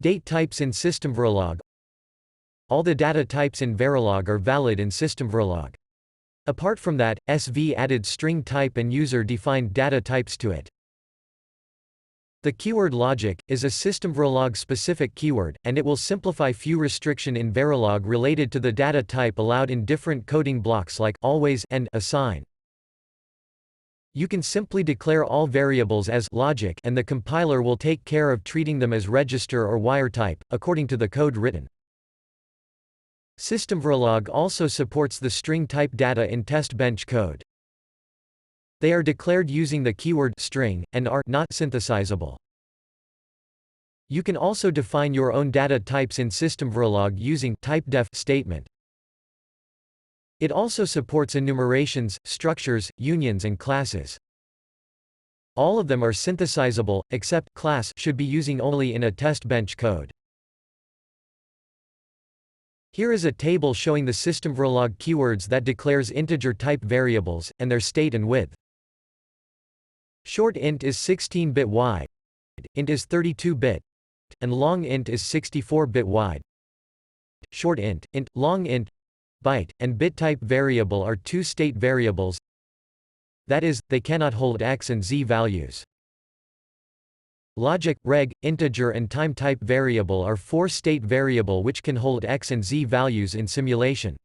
Date types in Systemverilog. All the data types in Verilog are valid in Systemverilog. Apart from that, SV added string type and user-defined data types to it. The keyword logic is a Systemverilog-specific keyword, and it will simplify few restriction in Verilog related to the data type allowed in different coding blocks like always and assign. You can simply declare all variables as logic and the compiler will take care of treating them as register or wire type, according to the code written. Systemverilog also supports the string type data in test bench code. They are declared using the keyword string, and are not synthesizable. You can also define your own data types in Systemverilog using typedef statement. It also supports enumerations, structures, unions and classes. All of them are synthesizable, except class should be using only in a test bench code. Here is a table showing the Systemverilog keywords that declares integer type variables, and their state and width. Short int is 16-bit wide, int is 32-bit, and long int is 64-bit wide. Short int, long int, byte, and bit type variable are two state variables. That is, they cannot hold x and z values. Logic, reg, integer and time type variable are four state variable which can hold x and z values in simulation.